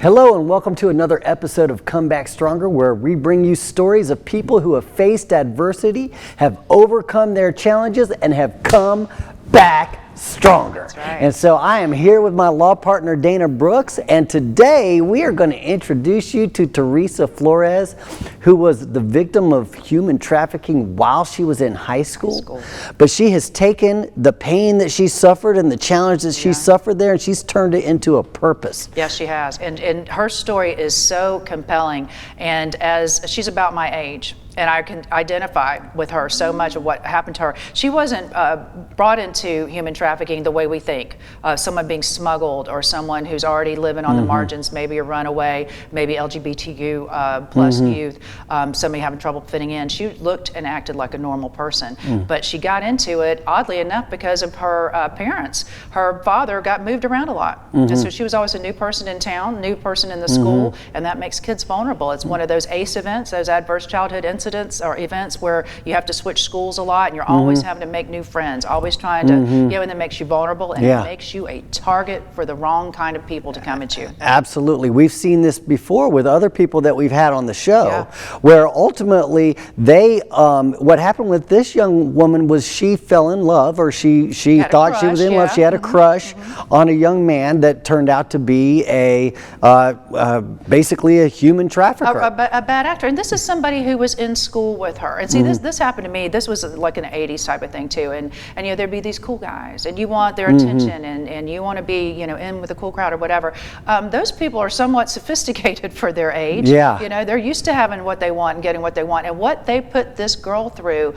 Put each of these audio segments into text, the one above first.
Hello and welcome to another episode of Come Back Stronger, where we bring you stories of people who have faced adversity, have overcome their challenges, and have come back stronger. That's right. And so I am here with my law partner Dana Brooks, and today we are going to introduce you to Theresa Flores, who was the victim of human trafficking while she was in high school. But she has taken the pain that she suffered and the challenge that she suffered there, and she's turned it into a purpose. Yes, she has. And her story is so compelling. And as she's about my age, and I can identify with her so much of what happened to her. She wasn't brought into human trafficking the way we think. Someone being smuggled, or someone who's already living on the margins, maybe a runaway, maybe LGBTQ plus youth, somebody having trouble fitting in. She looked and acted like a normal person. But she got into it, oddly enough, because of her parents. Her father got moved around a lot. And so she was always a new person in town, new person in the school, and that makes kids vulnerable. It's one of those ACE events, those adverse childhood incidents or events where you have to switch schools a lot, and you're always having to make new friends, always trying to, and that makes you vulnerable, and it makes you a target for the wrong kind of people to come at you. Absolutely. We've seen this before with other people that we've had on the show, where ultimately they, what happened with this young woman was she fell in love, or she thought she was in love. She had a crush on a young man that turned out to be basically a human trafficker. A bad actor. And this is somebody who was in school with her. And see, this happened to me. This was like an 80s type of thing too. And there'd be these cool guys, and you want their attention, and you want to be, in with the cool crowd or whatever. Those people are somewhat sophisticated for their age. They're used to having what they want and getting what they want. And what they put this girl through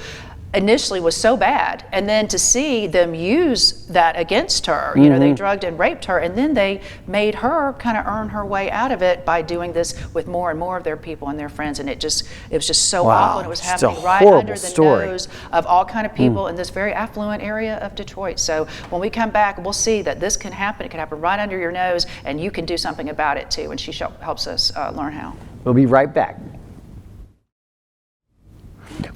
initially was so bad, and then to see them use that against her, they drugged and raped her, and then they made her kind of earn her way out of it by doing this with more and more of their people and their friends, and it was just so awful, and it was happening right under the nose of all kind of people in this very affluent area of Detroit. So when we come back, we'll see that this can happen. It can happen right under your nose, and you can do something about it too, and she helps us learn how. We'll be right back.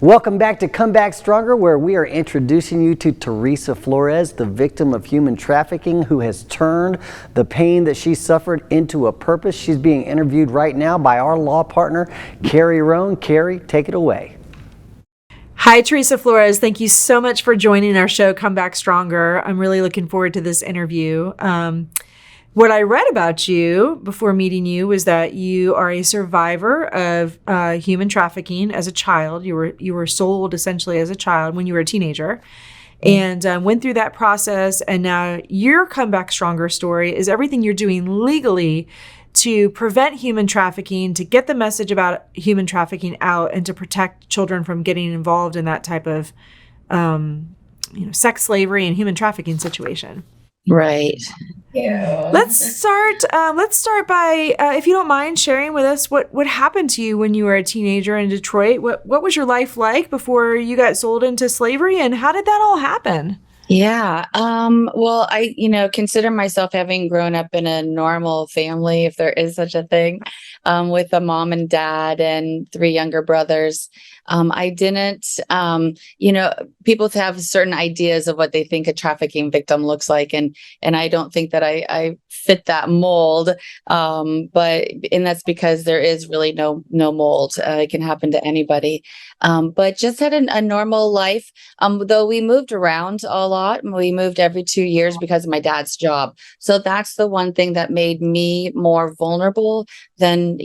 Welcome back to Come Back Stronger, where we are introducing you to Theresa Flores, the victim of human trafficking, who has turned the pain that she suffered into a purpose. She's being interviewed right now by our law partner, Carrie Roan. Carrie, take it away. Hi, Theresa Flores. Thank you so much for joining our show, Come Back Stronger. I'm really looking forward to this interview. What I read about you before meeting you was that you are a survivor of human trafficking as a child. You were sold essentially as a child when you were a teenager, and went through that process. And now your Come Back Stronger story is everything you're doing legally to prevent human trafficking, to get the message about human trafficking out, and to protect children from getting involved in that type of sex slavery and human trafficking situation. Right. Yeah. Let's start by, if you don't mind sharing with us what happened to you when you were a teenager in Detroit. What was your life like before you got sold into slavery, and how did that all happen? Yeah. Well, I, consider myself having grown up in a normal family, if there is such a thing, with a mom and dad and 3 younger brothers. I didn't, people have certain ideas of what they think a trafficking victim looks like. And I don't think that I fit that mold. And that's because there is really no mold. It can happen to anybody. But just had a normal life. Though we moved around a lot. We moved every 2 years because of my dad's job. So that's the one thing that made me more vulnerable than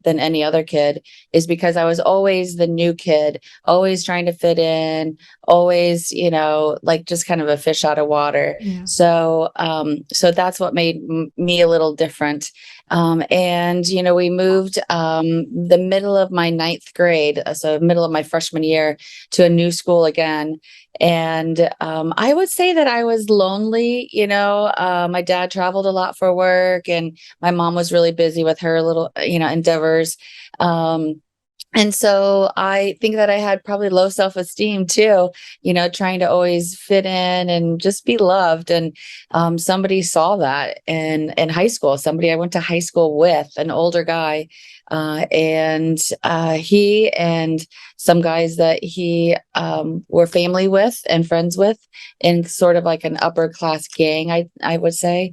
any other kid, is because I was always the new kid, always trying to fit in, always, just kind of a fish out of water. Yeah. So that's what made me a little different. We moved the middle of my 9th grade, so middle of my freshman year, to a new school again. And I would say that I was lonely. My dad traveled a lot for work, and my mom was really busy with her little, endeavors. And so I think that I had probably low self-esteem too, trying to always fit in and just be loved. And somebody saw that in high school, somebody I went to high school with, an older guy. And he and some guys that he were family with and friends with in sort of like an upper class gang, I would say.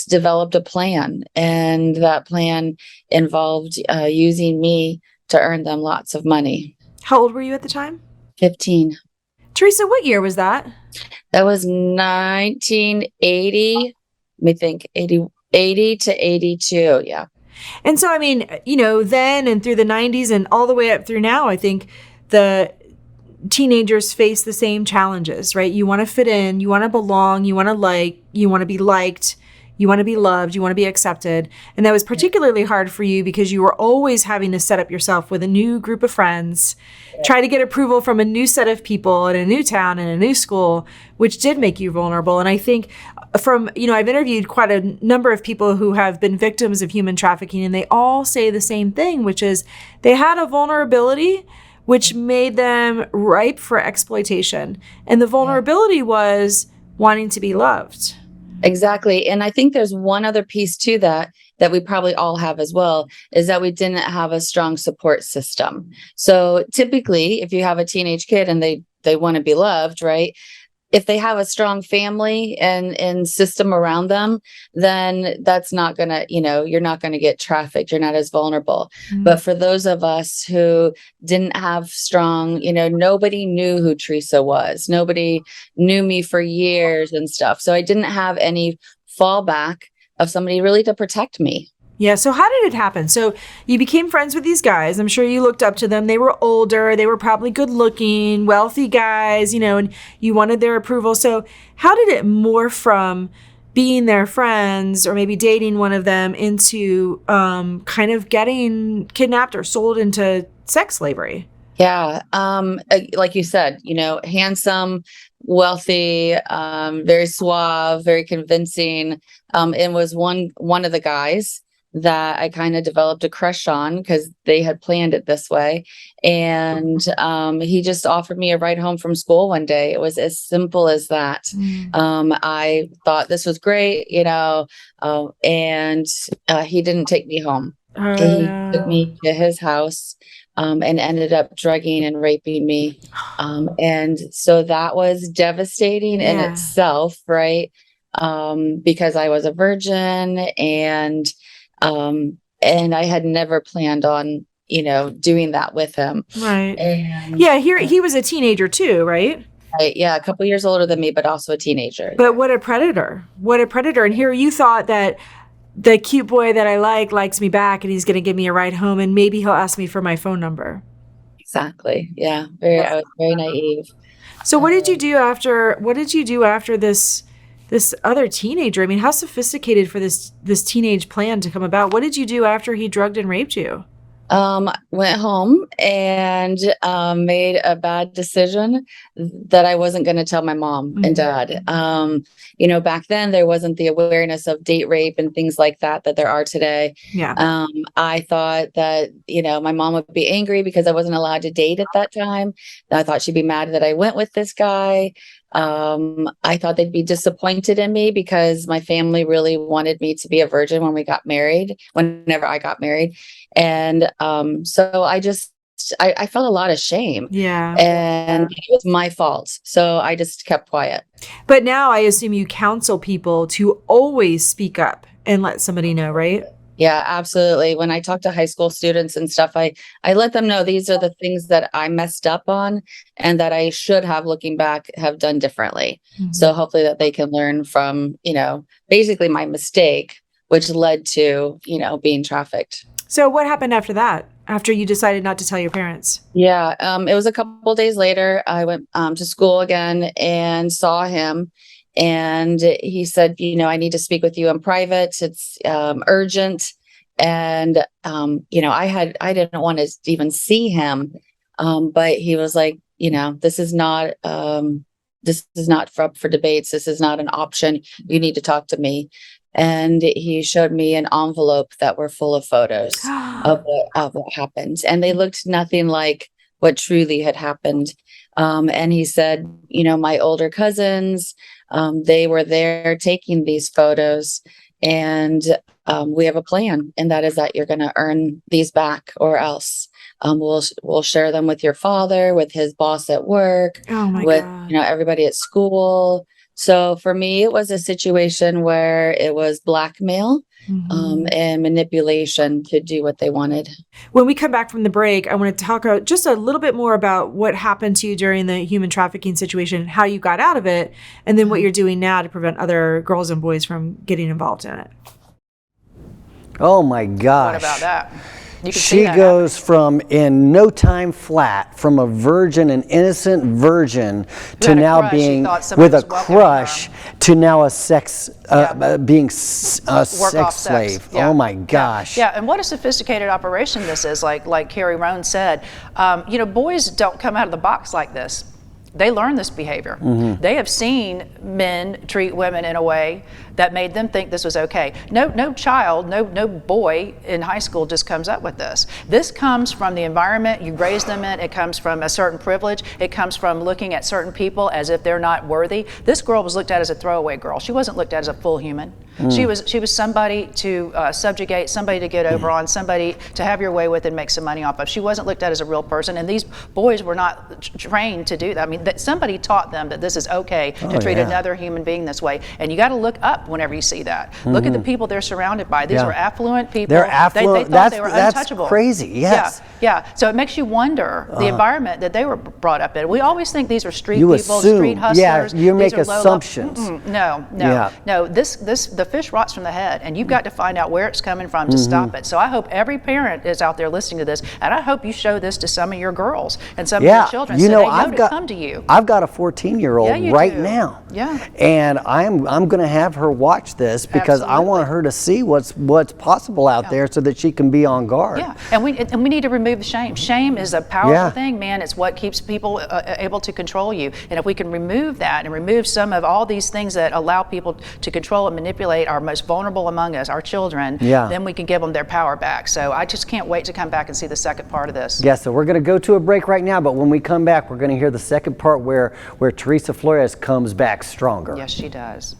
developed a plan, and that plan involved using me to earn them lots of money. How old were you at the time? 15. Teresa, what year was that? That was 1980. Let me think, 80 to 82. Yeah. And so, I mean, then and through the 90s and all the way up through now, I think the teenagers face the same challenges, right? You want to fit in, you want to belong, you want to be liked, you want to be loved, you want to be accepted. And that was particularly hard for you because you were always having to set up yourself with a new group of friends, try to get approval from a new set of people in a new town and a new school, which did make you vulnerable. And I think I've interviewed quite a number of people who have been victims of human trafficking, and they all say the same thing, which is they had a vulnerability which made them ripe for exploitation. And the vulnerability was wanting to be loved. Exactly. And I think there's one other piece to that we probably all have as well, is that we didn't have a strong support system. So typically, if you have a teenage kid and they want to be loved, right? If they have a strong family and system around them, then that's not going to, you're not going to get trafficked. You're not as vulnerable. Mm-hmm. But for those of us who didn't have strong, nobody knew who Theresa was. Nobody knew me for years and stuff. So I didn't have any fallback of somebody really to protect me. Yeah. So how did it happen? So you became friends with these guys. I'm sure you looked up to them. They were older. They were probably good looking, wealthy guys, and you wanted their approval. So how did it morph from being their friends or maybe dating one of them into kind of getting kidnapped or sold into sex slavery? Yeah. Like you said, handsome, wealthy, very suave, very convincing. And was one of the guys that I kind of developed a crush on because they had planned it this way. And he just offered me a ride home from school one day. It was as simple as that. I thought this was great, and he didn't take me home. He took me to his house and ended up drugging and raping me. And so that was devastating in itself, right? Because I was a virgin and I had never planned on, doing that with him. Right. And he was a teenager too, right? Right. Yeah. A couple years older than me, but also a teenager. But what a predator. And here you thought that the cute boy that I likes me back and he's going to give me a ride home and maybe he'll ask me for my phone number. Exactly. Yeah. I was very naive. So what did you do after this other teenager? I mean, how sophisticated for this teenage plan to come about? What did you do after he drugged and raped you? Went home and made a bad decision that I wasn't going to tell my mom and dad. Back then there wasn't the awareness of date rape and things like that there are today. Yeah. I thought that, my mom would be angry because I wasn't allowed to date at that time. I thought she'd be mad that I went with this guy. I thought they'd be disappointed in me because my family really wanted me to be a virgin whenever I got married. And so I felt a lot of shame. Yeah. And it was my fault. So I just kept quiet. But now I assume you counsel people to always speak up and let somebody know, right? Yeah, absolutely. When I talk to high school students and stuff, I let them know these are the things that I messed up on and that I should have, looking back, have done differently. Mm-hmm. So hopefully that they can learn from, basically my mistake, which led to, being trafficked. So what happened after that? After you decided not to tell your parents? Yeah, it was a couple days later. I went to school again and saw him. And he said, I need to speak with you in private. It's urgent. And, I didn't want to even see him. But he was like, this is not up for debates. This is not an option. You need to talk to me. And he showed me an envelope that were full of photos of what happened. And they looked nothing like what truly had happened. And he said, my older cousins, they were there taking these photos, and we have a plan, and that is that you're going to earn these back, or else we'll share them with your father, with his boss at work, oh my with God. Everybody at school. So for me, it was a situation where it was blackmail and manipulation to do what they wanted. When we come back from the break, I want to talk just a little bit more about what happened to you during the human trafficking situation, how you got out of it, and then what you're doing now to prevent other girls and boys from getting involved in it. Oh my gosh. What about that? You can see She that goes from, in no time flat, from a virgin, an innocent virgin, to had a now crush. She being thought somebody with a was welcoming crush, to now a sex, being a Work off sex slave. Yeah. Oh my gosh. Yeah, and what a sophisticated operation this is. Like Carrie Roan said, boys don't come out of the box like this. They learn this behavior. They have seen men treat women in a way that made them think this was okay. No child, no boy in high school just comes up with this. This comes from the environment you raise them in. It comes from a certain privilege. It comes from looking at certain people as if they're not worthy. This girl was looked at as a throwaway girl. She wasn't looked at as a full human. She was somebody to subjugate, somebody to get over on, somebody to have your way with and make some money off of. She wasn't looked at as a real person, and these boys were not trained to do that. I mean, that somebody taught them that this is okay to treat another human being this way, and you got to look up whenever you see that. Look at the people they're surrounded by. These were affluent people. They're affluent. They thought they were untouchable. That's crazy. Yes. Yeah. So it makes you wonder the environment that they were brought up in. We always think these are street You people, assume. street hustlers. Yeah, you make These are assumptions. No. The fish rots from the head, and you've got to find out where it's coming from to stop it. So I hope every parent is out there listening to this, and I hope you show this to some of your girls and some of your children, so they know to come to you. I've got a 14-year-old right now. Yeah. And I'm going to have her watch this because I want her to see what's possible out there so that she can be on guard. Yeah, and we need to remove the shame. Shame is a powerful thing, man. It's what keeps people able to control you. And if we can remove that and remove some of all these things that allow people to control and manipulate our most vulnerable among us, our children, then we can give them their power back. So I just can't wait to come back and see the second part of this. Yeah, so we're going to go to a break right now, but when we come back, we're going to hear the second part where Theresa Flores comes back stronger. Yes, she does.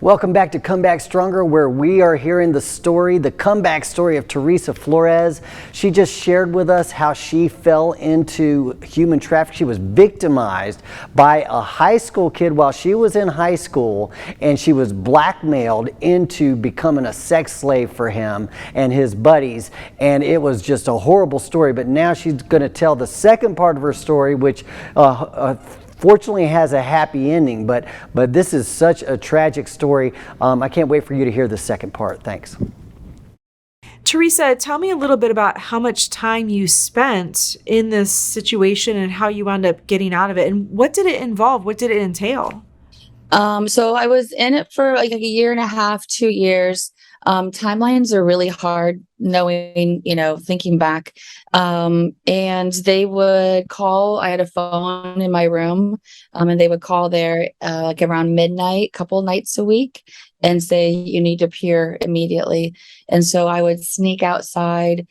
Welcome back to Come Back Stronger, where we are hearing the comeback story of Theresa Flores. She just shared with us how she fell into human trafficking. She was victimized by a high school kid while she was in high school, and she was blackmailed into becoming a sex slave for him and his buddies. And it was just a horrible story. But now she's going to tell the second part of her story, which fortunately has a happy ending, but this is such a tragic story. I can't wait for you to hear the second part. Thanks. Theresa, tell me a little bit about how much time you spent in this situation and how you wound up getting out of it, and what did it involve? What did it entail? So I was in it for like a year and a half, 2 years. Timelines are really hard knowing, thinking back. And they would call. I had a phone in my room, and they would call there like around midnight, couple nights a week, and say, you need to appear immediately. And so I would sneak outside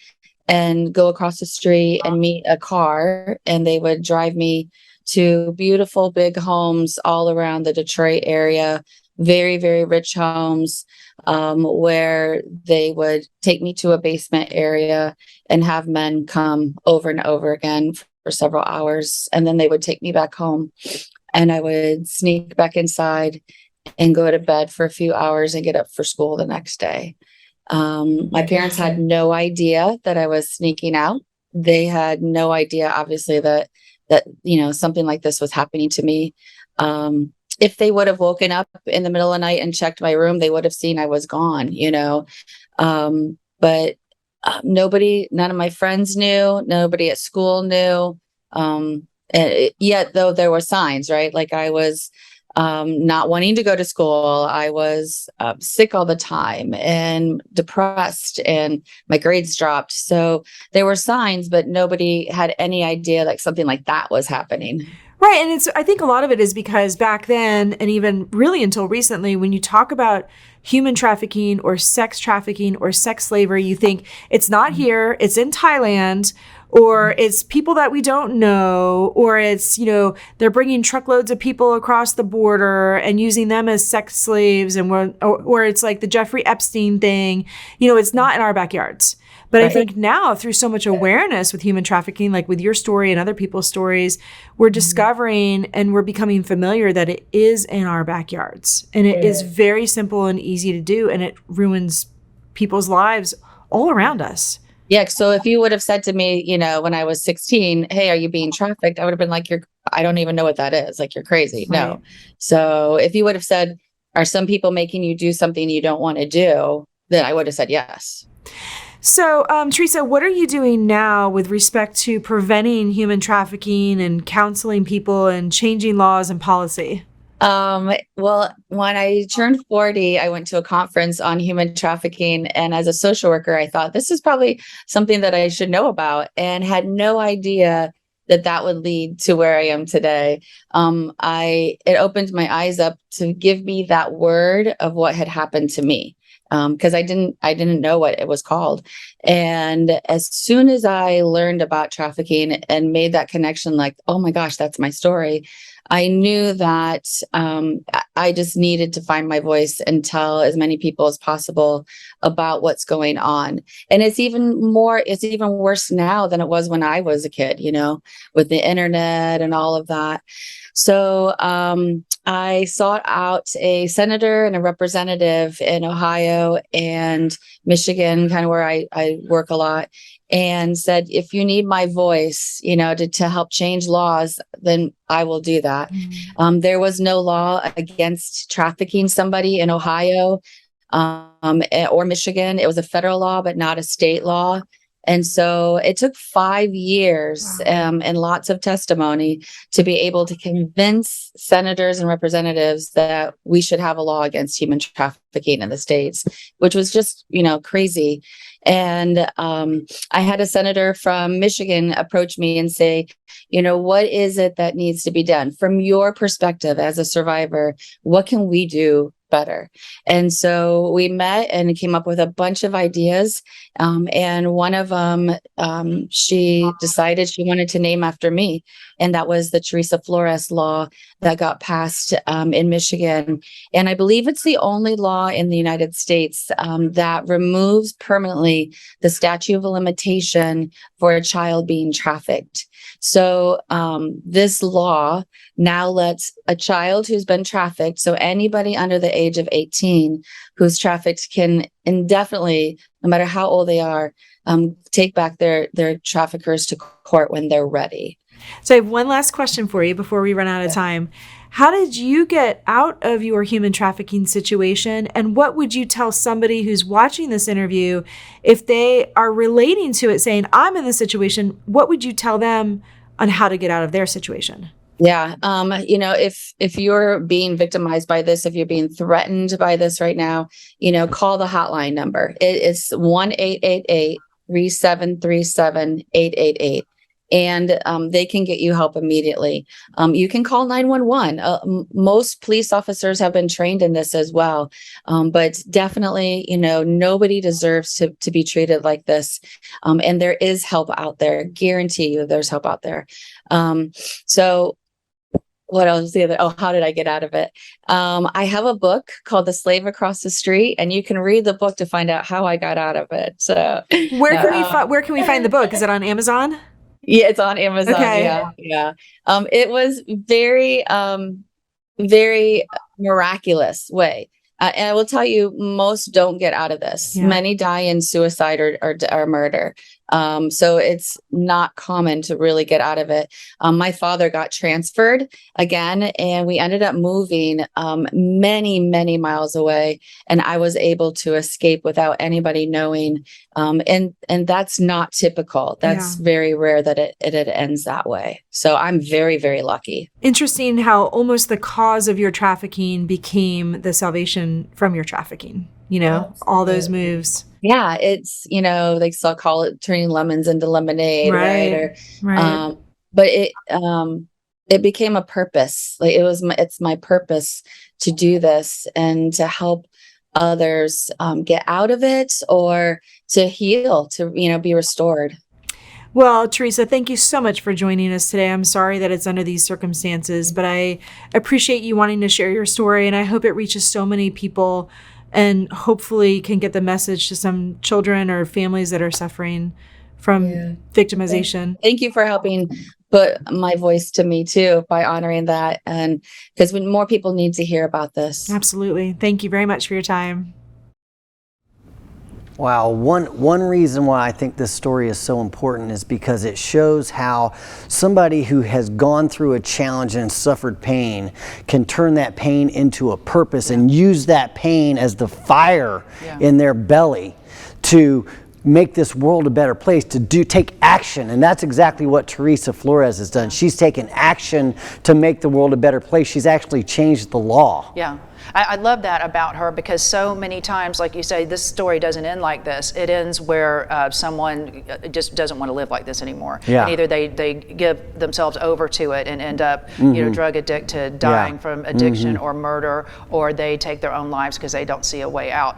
and go across the street and meet a car, and they would drive me to beautiful big homes all around the Detroit area, very, very rich homes, where they would take me to a basement area and have men come over and over again for several hours. And then they would take me back home, and I would sneak back inside and go to bed for a few hours and get up for school the next day. My parents had no idea that I was sneaking out. They had no idea, obviously, that something like this was happening to me. If they would have woken up in the middle of the night and checked my room, they would have seen I was gone, but none of my friends knew, nobody at school knew. Yet though there were signs, right? Like I was not wanting to go to school. I was sick all the time and depressed, and my grades dropped. So there were signs, but nobody had any idea like something like that was happening. Right. And I think a lot of it is because back then, and even really until recently, when you talk about human trafficking or sex slavery, you think it's not here, it's in Thailand, or it's people that we don't know, or it's, they're bringing truckloads of people across the border and using them as sex slaves, or it's like the Jeffrey Epstein thing. It's not in our backyards. But I Right. think now, through so much awareness with human trafficking, like with your story and other people's stories, we're discovering and we're becoming familiar that it is in our backyards. And it is very simple and easy to do. And it ruins people's lives all around us. Yeah. So if you would have said to me, when I was 16, hey, are you being trafficked? I would have been like, I don't even know what that is. Like, you're crazy. Right. No. So if you would have said, are some people making you do something you don't want to do? Then I would have said yes. So, Theresa, what are you doing now with respect to preventing human trafficking and counseling people and changing laws and policy? Well, when I turned 40, I went to a conference on human trafficking. And as a social worker, I thought this is probably something that I should know about, and had no idea that would lead to where I am today. It opened my eyes up to give me that word of what had happened to me. Because I didn't know what it was called. And as soon as I learned about trafficking and made that connection, like, oh my gosh, that's my story, I knew that I just needed to find my voice and tell as many people as possible about what's going on. And it's even worse now than it was when I was a kid, with the internet and all of that. So I sought out a senator and a representative in Ohio and Michigan, kind of where I work a lot, and said, if you need my voice, to help change laws, then I will do that. There was no law against trafficking somebody in Ohio or Michigan. It was a federal law, but not a state law. And so it took 5 years and lots of testimony to be able to convince senators and representatives that we should have a law against human trafficking in the states, which was just, crazy. And I had a senator from Michigan approach me and say, what is it that needs to be done from your perspective as a survivor? What can we do better? And so we met and came up with a bunch of ideas. And one of them, she decided she wanted to name after me. And that was the Theresa Flores law that got passed in Michigan. And I believe it's the only law in the United States that removes permanently the statute of limitation for a child being trafficked. So this law now lets a child who's been trafficked, so anybody under the age of 18 who's trafficked, can indefinitely, no matter how old they are, take back their traffickers to court when they're ready. So I have one last question for you before we run out of time. How did you get out of your human trafficking situation? And what would you tell somebody who's watching this interview if they are relating to it, saying, I'm in this situation? What would you tell them on how to get out of their situation? Yeah. If you're being victimized by this, if you're being threatened by this right now, call the hotline number. It is 1-888-3737-888. And they can get you help immediately. You can call 911. Most police officers have been trained in this as well. But definitely, nobody deserves to be treated like this. And there is help out there. Guarantee you there's help out there. So what else? How did I get out of it? I have a book called The Slave Across the Street, and you can read the book to find out how I got out of it. So where can we find the book? Is it on Amazon? Yeah, it's on Amazon. Okay. Yeah. It was very, very miraculous way. And I will tell you, most don't get out of this. Yeah. Many die in suicide or murder. So it's not common to really get out of it. My father got transferred again, and we ended up moving many, many miles away, and I was able to escape without anybody knowing. And that's not typical. That's very rare that it ends that way. So I'm very, very lucky. Interesting how almost the cause of your trafficking became the salvation from your trafficking, all those moves. Yeah, it's, they still call it turning lemons into lemonade, right? But it became a purpose. Like it's my purpose to do this and to help others get out of it or to heal, to, be restored. Well, Theresa, thank you so much for joining us today. I'm sorry that it's under these circumstances, but I appreciate you wanting to share your story, and I hope it reaches so many people and hopefully can get the message to some children or families that are suffering from victimization. Thank you for helping put my voice to me too by honoring that, and because more people need to hear about this. Absolutely. Thank you very much for your time. Wow, one reason why I think this story is so important is because it shows how somebody who has gone through a challenge and suffered pain can turn that pain into a purpose and use that pain as the fire in their belly to make this world a better place, to take action. And that's exactly what Theresa Flores has done. She's taken action to make the world a better place. She's actually changed the law. Yeah. I love that about her, because so many times, like you say, this story doesn't end like this. It ends where someone just doesn't want to live like this anymore. Yeah. And either they give themselves over to it and end up, drug addicted, dying from addiction or murder, or they take their own lives because they don't see a way out.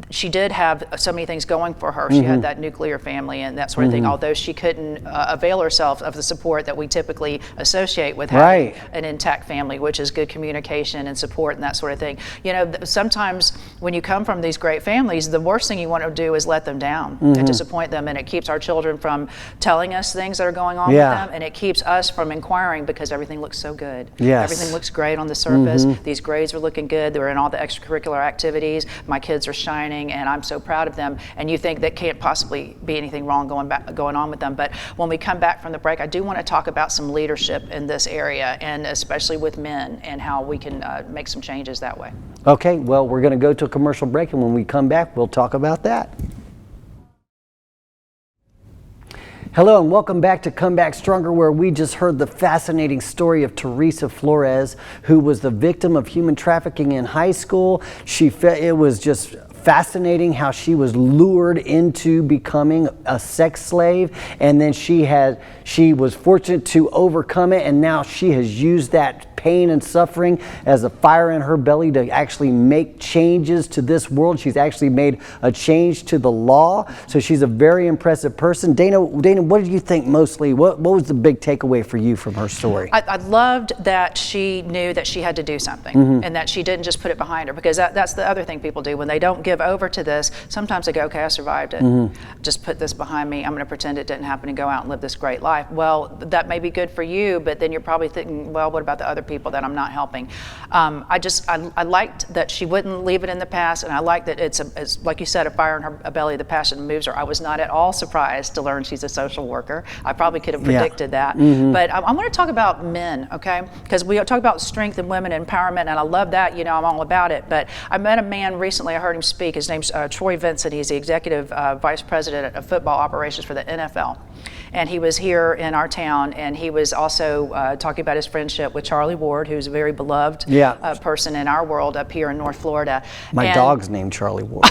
She did have so many things going for her. She had that nuclear family and that sort of thing, although she couldn't avail herself of the support that we typically associate with having an intact family, which is good communication and support and that sort of thing. You know, sometimes when you come from these great families, the worst thing you want to do is let them down and disappoint them, and it keeps our children from telling us things that are going on with them, and it keeps us from inquiring because everything looks so good. Everything looks great on the surface. These grades are looking good. They're in all the extracurricular activities. My kids are shining, and I'm so proud of them. And you think that can't possibly be anything wrong going on with them. But when we come back from the break, I do want to talk about some leadership in this area, and especially with men, and how we can make some changes that way. Okay, well, we're going to go to a commercial break, and when we come back, we'll talk about that. Hello and welcome back to Come Back Stronger, where we just heard the fascinating story of Theresa Flores, who was the victim of human trafficking in high school. It was just fascinating how she was lured into becoming a sex slave, and then she was fortunate to overcome it, and now she has used that pain and suffering as a fire in her belly to actually make changes to this world. She's actually made a change to the law. So she's a very impressive person. Dana, what did you think mostly? What was the big takeaway for you from her story? I loved that she knew that she had to do something, and that she didn't just put it behind her, because that's the other thing people do when they don't give over to this. Sometimes they go, okay, I survived it. Just put this behind me. I'm going to pretend it didn't happen and go out and live this great life. Well, that may be good for you, but then you're probably thinking, well, what about the other people that I'm not helping? I liked that she wouldn't leave it in the past, and I liked that it's like you said, a fire in her belly, the passion moves her. I was not at all surprised to learn she's a social worker. I probably could have predicted that. But I'm going to talk about men, okay? Because we talk about strength in women, empowerment, and I love that. You know, I'm all about it. But I met a man recently. I heard him speak. His name's Troy Vincent. He's the executive vice president of football operations for the NFL. And he was here in our town, and he was also talking about his friendship with Charlie Ward, who's a very beloved person in our world up here in North Florida. My dog's named Charlie Ward.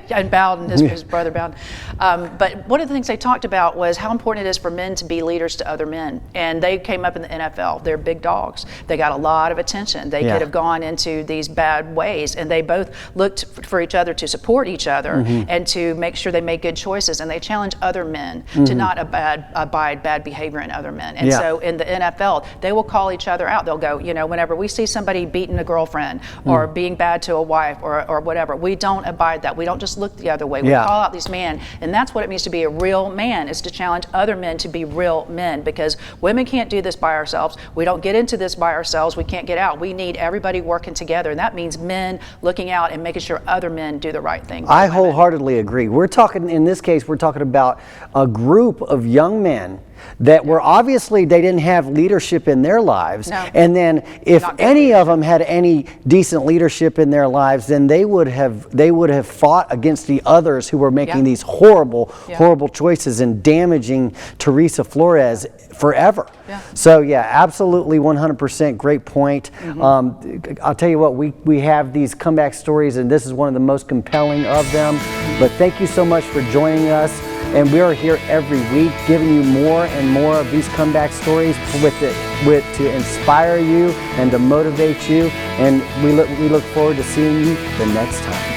And Bowden, his brother Bowden. But one of the things they talked about was how important it is for men to be leaders to other men. And they came up in the NFL. They're big dogs. They got a lot of attention. They could have gone into these bad ways, and they both looked for each other to support each other and to make sure they made good choices. And they challenge other men to not abide bad behavior in other men. And so in the NFL, they will call each other out. They'll go, you know, whenever we see somebody beating a girlfriend or being bad to a wife or whatever, we don't abide that. We don't just look the other way. We call out these men. And that's what it means to be a real man, is to challenge other men to be real men, because women can't do this by ourselves. We don't get into this by ourselves. We can't get out. We need everybody working together. And that means men looking out and making sure other men do the right thing. I wholeheartedly agree. We're talking, in this case, we're talking about a group of young men that were obviously, they didn't have leadership in their lives. And then if any of them had any decent leadership in their lives, then they would have fought against the others who were making these horrible choices and damaging Theresa Flores forever. So yeah, absolutely 100% great point. I'll tell you what, we have these comeback stories, and this is one of the most compelling of them. But thank you so much for joining us. And we are here every week giving you more and more of these comeback stories to inspire you and to motivate you. And we look forward to seeing you the next time.